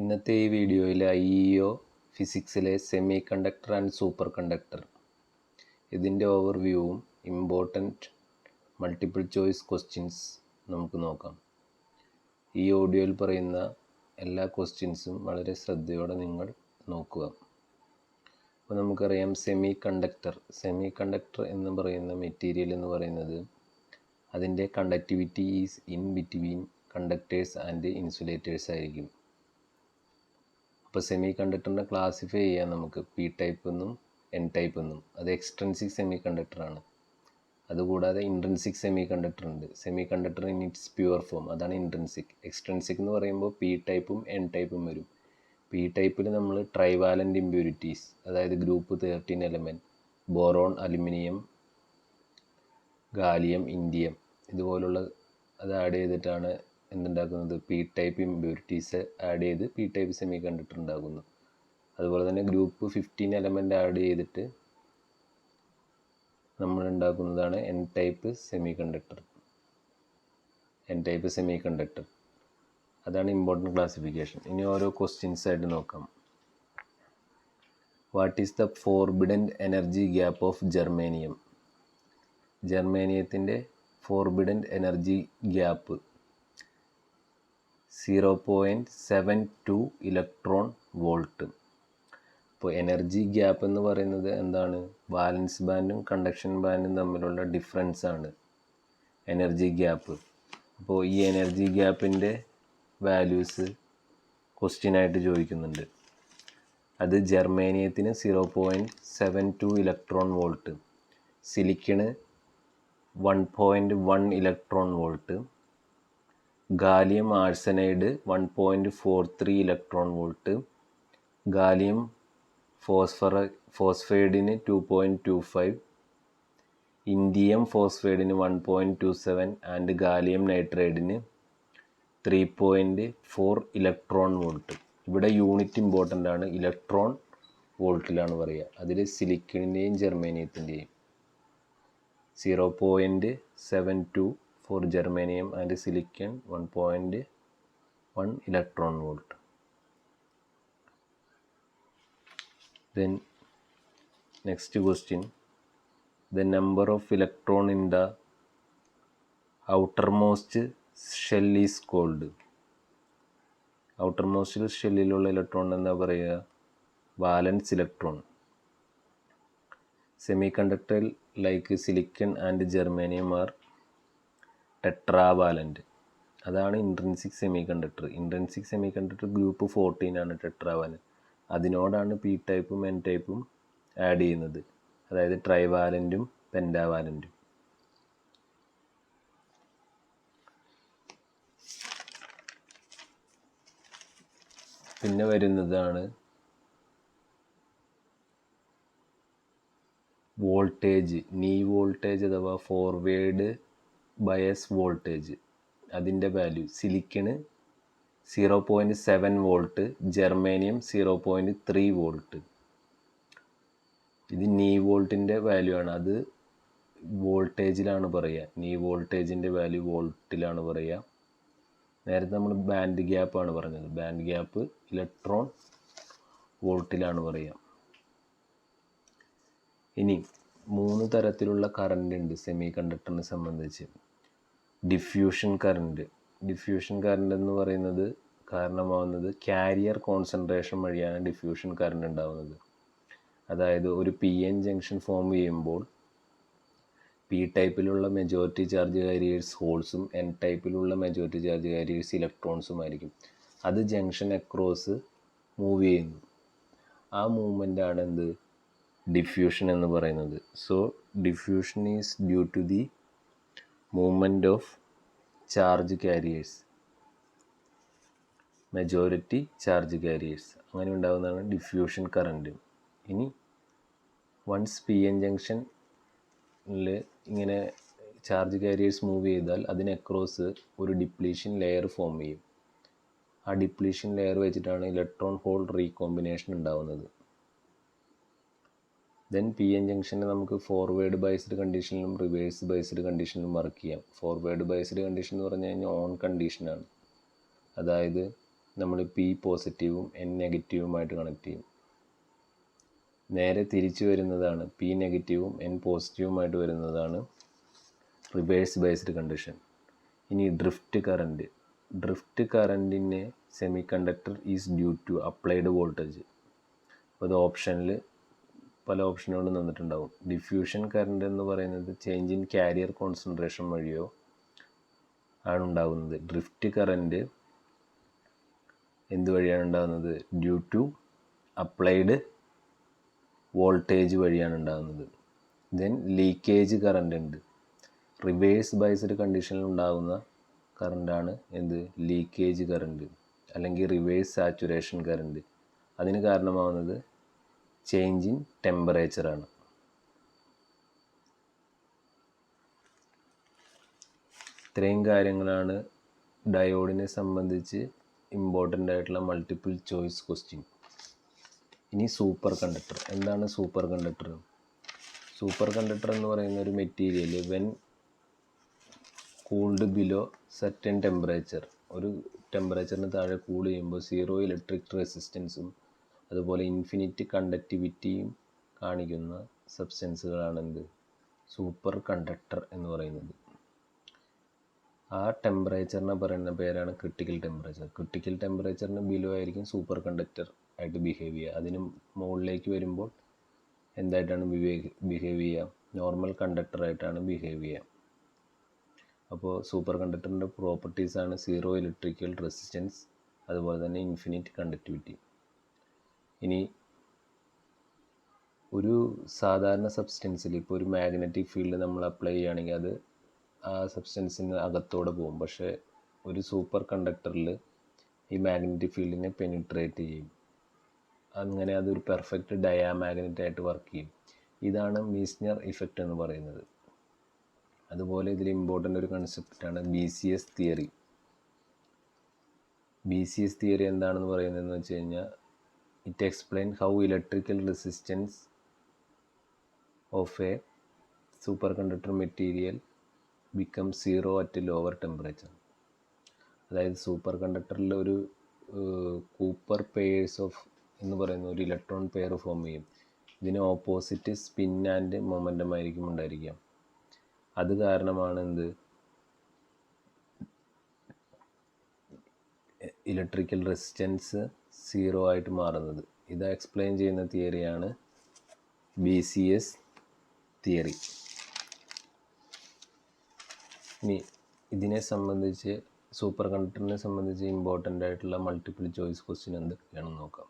ഇന്നത്തെ ഈ വീഡിയോയിൽ IEO ഫിസിക്സിലെ semi conductor and super conductor ഇതിൻ്റെ ഓവർവ്യൂവും ഇമ്പോർട്ടൻറ്റ് മൾട്ടിപ്പിൾ ചോയ്സ് ക്വസ്റ്റ്യൻസ് നമുക്ക് നോക്കാം. ഈ ഓഡിയോയിൽ പറയുന്ന എല്ലാ ക്വസ്റ്റ്യൻസും വളരെ ശ്രദ്ധയോടെ നിങ്ങൾ നോക്കുക. അപ്പോൾ നമുക്കറിയാം സെമി കണ്ടക്ടർ എന്ന് പറയുന്ന മെറ്റീരിയൽ എന്ന് പറയുന്നത് അതിൻ്റെ conductivity is in between conductors and insulators ആയിരിക്കും. അപ്പോൾ സെമി കണ്ടക്ടറിനെ ക്ലാസിഫൈ ചെയ്യാൻ നമുക്ക് പി ടൈപ്പ് എന്നും എൻ ടൈപ്പ് എന്നും. അത് എക്സ്ട്രിൻസിക് സെമി കണ്ടക്ടറാണ്. അതുകൂടാതെ ഇൻട്രിൻസിക് സെമി കണ്ടക്ടർ ഉണ്ട്. Semi conductor in its pure form, അതാണ് ഇൻട്രിൻസിക്. എക്സ്ട്രിൻസിക് എന്ന് പറയുമ്പോൾ പി ടൈപ്പും എൻ ടൈപ്പും വരും. പി ടൈപ്പിൽ നമ്മൾ ട്രൈവാലൻ്റ് ഇമ്പ്യൂരിറ്റീസ്, അതായത് group 13 element, boron, aluminium, gallium, indium ഇതുപോലുള്ള അത് ആഡ് ചെയ്തിട്ടാണ് എന്തുണ്ടാക്കുന്നത്, പി ടൈപ്പ് ഇമ്പ്യൂരിറ്റീസ് ആഡ് ചെയ്ത് പി ടൈപ്പ് സെമി കണ്ടക്ടർ ഉണ്ടാകുന്നു. അതുപോലെ തന്നെ ഗ്രൂപ്പ് 15 എലമെൻ്റ് ആഡ് ചെയ്തിട്ട് നമ്മൾ ഉണ്ടാക്കുന്നതാണ് എൻ ടൈപ്പ് സെമി കണ്ടക്ടർ. അതാണ് ഇമ്പോർട്ടൻറ്റ് ക്ലാസിഫിക്കേഷൻ. ഇനി ഓരോ ക്വസ്റ്റ്യൻസ് ആയിട്ട് നോക്കാം. What is the forbidden energy gap of germanium? ജർമേനിയത്തിൻ്റെ forbidden energy gap 0.72 electron volt. അപ്പോൾ എനർജി ഗ്യാപ്പ് എന്ന് പറയുന്നത് എന്താണ്? വാലൻസ് ബാൻഡും കണ്ടക്ഷൻ ബാൻഡും തമ്മിലുള്ള ഡിഫറൻസ് ആണ് എനർജി ഗ്യാപ്പ്. അപ്പോൾ ഈ എനർജി ഗ്യാപ്പിൻ്റെ വാല്യൂസ് ക്വസ്റ്റ്യനായിട്ട് ചോദിക്കുന്നുണ്ട്. അത് ജർമേനിയത്തിന് 0.72 ഇലക്ട്രോൺ വോൾട്ട്, സിലിക്കണ് 1.1 electron volt, gallium arsenide 1.43 electron volt, gallium ഫോസ്ഫൈഡിന് 2.25, ഇൻഡിയം ഫോസ്ഫൈഡിന് 1.27 ആൻഡ് ഗാലിയം നൈട്രൈഡിന് 3.4 ഇലക്ട്രോൺ വോൾട്ട്. ഇവിടെ യൂണിറ്റ് ഇമ്പോർട്ടൻ്റ് ആണ്, ഇലക്ട്രോൺ വോൾട്ടിലാണ് പറയുക. അതിൽ സിലിക്കണിൻ്റെയും ജർമേനിയത്തിൻ്റെയും 0.72 for germanium and silicon, 1.1 electron volt. Then next question, the number of electron in the outermost shell is called. outermost ഷെല്ലിലുള്ള ഇലക്ട്രോൺ എന്താ പറയുക? Valence electron. Semiconductor like silicon and germanium are tetravalent. അതാണ് intrinsic semi conductor group 14 ആണ് ടെട്രാവാലൻ്റ്. അതിനോടാണ് P ടൈപ്പും N ടൈപ്പും add ചെയ്യുന്നത്, അതായത് ട്രൈവാലൻറ്റും പെൻറ്റാവാലൻറ്റും. പിന്നെ വരുന്നതാണ് വോൾട്ടേജ്, നീ വോൾട്ടേജ് അഥവാ ഫോർവേഡ് ബയസ് വോൾട്ടേജ്. അതിൻ്റെ value silicon 0.7 volt, germanium 0.3 volt. ഇത് നീ വോൾട്ടിൻ്റെ വാല്യൂ ആണ്. അത് വോൾട്ടേജിലാണ് പറയുക. നീ വോൾട്ടേജിൻ്റെ വാല്യൂ വോൾട്ടിലാണ് പറയുക. നേരത്തെ നമ്മൾ ബാൻഡ് ഗ്യാപ്പാണ് പറഞ്ഞത്. ബാൻഡ് ഗ്യാപ്പ് ഇലക്ട്രോൺ വോൾട്ടിലാണ് പറയുക. ഇനി 3 തരത്തിലുള്ള കറണ്ട് ഉണ്ട് സെമി കണ്ടക്ടറിനെ സംബന്ധിച്ച്. ഡിഫ്യൂഷൻ കറണ്ട് എന്ന് പറയുന്നത് കാരണമാവുന്നത് കാരിയർ കോൺസെൻട്രേഷൻ വഴിയാണ് ഡിഫ്യൂഷൻ കറണ്ട് ഉണ്ടാവുന്നത്. അതായത് ഒരു PN ജംഗ്ഷൻ ഫോം ചെയ്യുമ്പോൾ പി ടൈപ്പിലുള്ള മെജോറിറ്റി ചാർജ് കാരിയേഴ്സ് ഹോൾസും എൻ ടൈപ്പിലുള്ള മെജോറിറ്റി ചാർജ് കാരിയേഴ്സ് ഇലക്ട്രോൺസും ആയിരിക്കും. അത് ജംഗ്ഷൻ അക്രോസ് മൂവ് ചെയ്യുന്നു. ആ മൂവ്മെൻ്റ് ആണ് എന്ത്? ഡിഫ്യൂഷൻ എന്ന് പറയുന്നത്. So diffusion is due to the movement of charge carriers, majority charge carriers. അങ്ങനെ ഉണ്ടാകുന്നതാണ് ഡിഫ്യൂഷൻ കറണ്ട്. ഇനി വൺസ് PN ജംഗ്ഷനിൽ ഇങ്ങനെ ചാർജ് കാരിയേഴ്സ് മൂവ് ചെയ്താൽ അതിന് അക്രോസ് ഒരു ഡിപ്ലീഷൻ ലെയർ ഫോം ചെയ്യും. ആ ഡിപ്ലീഷൻ ലെയർ വെച്ചിട്ടാണ് ഇലക്ട്രോൺ ഹോൾ റീകോമ്പിനേഷൻ ഉണ്ടാകുന്നത്. ദെൻ PN ജംഗ്ഷനെ നമുക്ക് ഫോർവേഡ് ബൈസ്ഡ് കണ്ടീഷനിലും റിവേഴ്സ് ബൈസ്ഡ് കണ്ടീഷനിലും വർക്ക് ചെയ്യാം. ഫോർവേഡ് ബൈസ്ഡ് കണ്ടീഷൻ എന്ന് പറഞ്ഞു കഴിഞ്ഞാൽ ഓൺ കണ്ടീഷനാണ്. അതായത് നമ്മൾ പി പോസിറ്റീവും എൻ നെഗറ്റീവുമായിട്ട് കണക്ട് ചെയ്യും. നേരെ തിരിച്ചു വരുന്നതാണ് പി നെഗറ്റീവും എൻ പോസിറ്റീവുമായിട്ട് വരുന്നതാണ് റിവേഴ്സ് ബയസ്ഡ് കണ്ടീഷൻ. ഇനി ഡ്രിഫ്റ്റ് കറൻറ്റിനെ semi conductor is due to applied voltage. അപ്പോൾ അത് ഓപ്ഷനിൽ പല ഓപ്ഷനുകളും തന്നിട്ടുണ്ടാവും. ഡിഫ്യൂഷൻ കറണ്ട് എന്ന് പറയുന്നത് ചേഞ്ച് ഇൻ കാരിയർ കോൺസെൻട്രേഷൻ വഴിയോ ആണ് ഉണ്ടാകുന്നത്. ഡ്രിഫ്റ്റ് കറൻറ്റ് എന്ത് വഴിയാണ് ഉണ്ടാകുന്നത്? ഡ്യൂ ടു അപ്ലൈഡ് വോൾട്ടേജ് വഴിയാണ് ഉണ്ടാകുന്നത്. ദെൻ ലീക്കേജ് കറണ്ട് ഉണ്ട്. റിവേഴ്സ് ബയസ്ഡ് കണ്ടീഷനിൽ ഉണ്ടാകുന്ന കറണ്ടാണ് എന്ത്? ലീക്കേജ് കറണ്ട് അല്ലെങ്കിൽ റിവേഴ്സ് സാച്ചുറേഷൻ കറണ്ട്. അതിന് കാരണമാവുന്നത് ചേഞ്ച് ഇൻ ടെമ്പറേച്ചറാണ്. ഇത്രയും കാര്യങ്ങളാണ് ഡയോഡിനെ സംബന്ധിച്ച് ഇമ്പോർട്ടൻ്റ് ആയിട്ടുള്ള മൾട്ടിപ്പിൾ ചോയ്സ് ക്വസ്റ്റ്യൻ. ഇനി സൂപ്പർ കണ്ടക്ടർ. എന്താണ് സൂപ്പർ കണ്ടക്ടർ? സൂപ്പർ കണ്ടക്ടർ എന്ന് പറയുന്ന ഒരു material when cooled below certain temperature, ഒരു ടെമ്പറേച്ചറിന് താഴെ കൂൾ ചെയ്യുമ്പോൾ 0 ഇലക്ട്രിക് റെസിസ്റ്റൻസും അതുപോലെ ഇൻഫിനിറ്റ് കണ്ടക്ടിവിറ്റിയും കാണിക്കുന്ന സബ്സ്റ്റൻസുകളാണ് എന്ത്? സൂപ്പർ കണ്ടക്ടർ എന്ന് പറയുന്നത്. ആ ടെമ്പറേച്ചറിനെ പറയുന്ന പേരാണ് ക്രിട്ടിക്കൽ ടെമ്പറേച്ചർ. ക്രിട്ടിക്കൽ ടെമ്പറേച്ചറിന് ബിലോ ആയിരിക്കും സൂപ്പർ കണ്ടക്ടർ ആയിട്ട് ബിഹേവ് ചെയ്യുക. അതിന് മുകളിലേക്ക് വരുമ്പോൾ എന്തായിട്ടാണ് ബിഹേവ് ചെയ്യുക? നോർമൽ കണ്ടക്ടറായിട്ടാണ് ബിഹേവ് ചെയ്യുക. അപ്പോൾ സൂപ്പർ കണ്ടക്ടറിൻ്റെ പ്രോപ്പർട്ടീസാണ് 0 ഇലക്ട്രിക്കൽ റെസിസ്റ്റൻസ്, അതുപോലെ തന്നെ ഇൻഫിനിറ്റ് കണ്ടക്ടിവിറ്റി. ഇനി ഒരു സാധാരണ സബ്സ്റ്റൻസിൽ ഇപ്പോൾ ഒരു മാഗ്നറ്റിക് ഫീൽഡ് നമ്മൾ അപ്ലൈ ചെയ്യുകയാണെങ്കിൽ അത് ആ സബ്സ്റ്റൻസിന് അകത്തോടെ പോകും. പക്ഷേ ഒരു സൂപ്പർ കണ്ടക്ടറിൽ ഈ മാഗ്നറ്റിക് ഫീൽഡിനെ പെനിട്രേറ്റ് ചെയ്യും. അങ്ങനെ അതൊരു പെർഫെക്റ്റ് ഡയാമാഗ്നറ്റ് ആയിട്ട് വർക്ക് ചെയ്യും. ഇതാണ് മീസ്നർ ഇഫക്റ്റ് എന്ന് പറയുന്നത്. അതുപോലെ ഇതിൽ ഇമ്പോർട്ടൻ്റ് ഒരു കൺസെപ്റ്റാണ് BCS തിയറി. BCS തിയറി എന്താണെന്ന് പറയുന്നതെന്ന് വെച്ച് കഴിഞ്ഞാൽ it explain how electrical resistance of A super conductor material become 0 at lower temperature. അതായത് സൂപ്പർ കണ്ടക്ടറിൽ ഒരു കൂപ്പർ പെയേഴ്സ് ഓഫ് എന്ന് പറയുന്ന ഒരു ഇലക്ട്രോൺ പെയർ ഫോം ചെയ്യും. ഇതിന് ഓപ്പോസിറ്റ് സ്പിൻ ആൻഡ് മൊമെൻറ്റം ആയിരിക്കും ഉണ്ടായിരിക്കുക. അത് കാരണമാണ് എന്ത്? ഇലക്ട്രിക്കൽ റെസിസ്റ്റൻസ് 0 ആയിട്ട് മാറുന്നത്. ഇത് എക്സ്പ്ലെയിൻ ചെയ്യുന്ന തിയറിയാണ് BCS തിയറി. ഇനി ഇതിനെ സംബന്ധിച്ച് സൂപ്പർ കണ്ടക്ടറിനെ സംബന്ധിച്ച് ഇമ്പോർട്ടൻ്റ് ആയിട്ടുള്ള മൾട്ടിപ്പിൾ ചോയ്സ് ക്വസ്റ്റ്യൻ എന്തൊക്കെയാണെന്ന് നോക്കാം.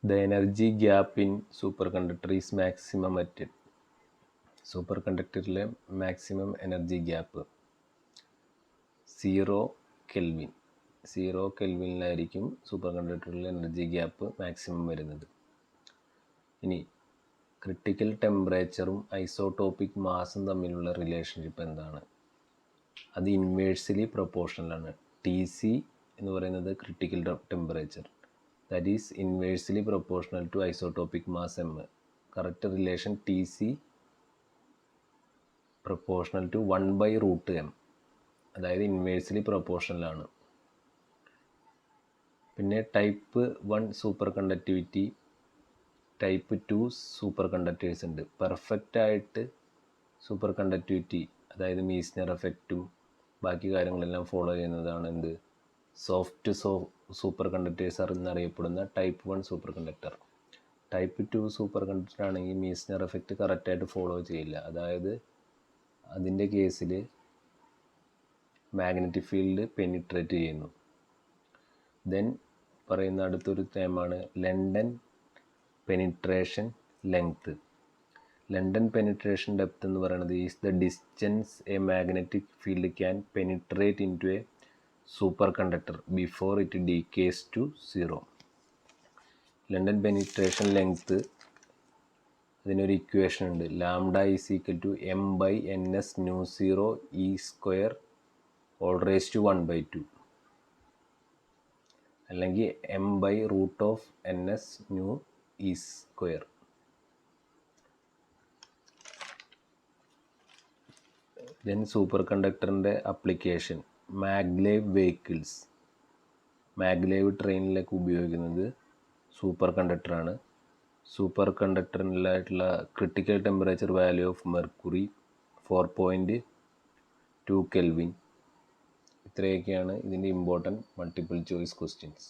The energy gap in super conductor is maximum at. Super കണ്ടക്ടറിലെ മാക്സിമം എനർജി ഗ്യാപ്പ് 0 കെൽവിൻ. 0 കെൽവിനിലായിരിക്കും സൂപ്പർ കണ്ടക്ടറിലെ എനർജി ഗ്യാപ്പ് മാക്സിമം വരുന്നത്. ഇനി ക്രിട്ടിക്കൽ ടെമ്പറേച്ചറും ഐസോടോപ്പിക് മാസും തമ്മിലുള്ള റിലേഷൻഷിപ്പ് എന്താണ്? അത് ഇൻവേഴ്സ്ലി പ്രൊപ്പോർഷണലാണ്. TC എന്ന് പറയുന്നത് critical temperature, that is inversely proportional to isotopic mass M. Correct relation TC proportional to 1/√M, അതായത് ഇൻവേഴ്സ്ലി പ്രൊപ്പോർഷണലാണ്. പിന്നെ type 1 superconductivity, type 2 superconductors ഉണ്ട്. പെർഫെക്റ്റ് ആയിട്ട് സൂപ്പർ കണ്ടക്ടിവിറ്റി, അതായത് മീസ്നർ എഫക്റ്റും ബാക്കി കാര്യങ്ങളെല്ലാം ഫോളോ ചെയ്യുന്നതാണ് എന്ത്? സോഫ്റ്റ് സൂപ്പർ കണ്ടക്ടേഴ്സ് എന്നറിയപ്പെടുന്ന type 1 superconductor. Type 2 superconductor ആണെങ്കിൽ മീസ്നർ എഫക്റ്റ് കറക്റ്റായിട്ട് ഫോളോ ചെയ്യില്ല. അതായത് അതിൻ്റെ കേസിൽ മാഗ്നറ്റിക് ഫീൽഡ് പെനിട്രേറ്റ് ചെയ്യുന്നു. ദെൻ പറയുന്ന അടുത്തൊരു ടേമാണ് London penetration length. London penetration depth എന്ന് പറയുന്നത് is the distance a magnetic field can penetrate into a super conductor before it decays to 0. London penetration length, അതിനൊരു ഇക്വേഷൻ ഉണ്ട്. Lambda is equal to M/NS μ0 E² (1/2) അല്ലെങ്കിൽ M/√NS μ E². Then super കണ്ടക്ടറിൻ്റെ application. Maglev vehicles. Maglev ട്രെയിനിലേക്ക് ഉപയോഗിക്കുന്നത് super കണ്ടക്ടറാണ്. Super കണ്ടക്ടറിലായിട്ടുള്ള critical temperature value of mercury 4.2 kelvin. ഇത്രയൊക്കെയാണ് ഇതിൻ്റെ ഇമ്പോർട്ടൻറ്റ് മൾട്ടിപ്പിൾ ചോയ്സ് ക്വസ്റ്റ്യൻസ്.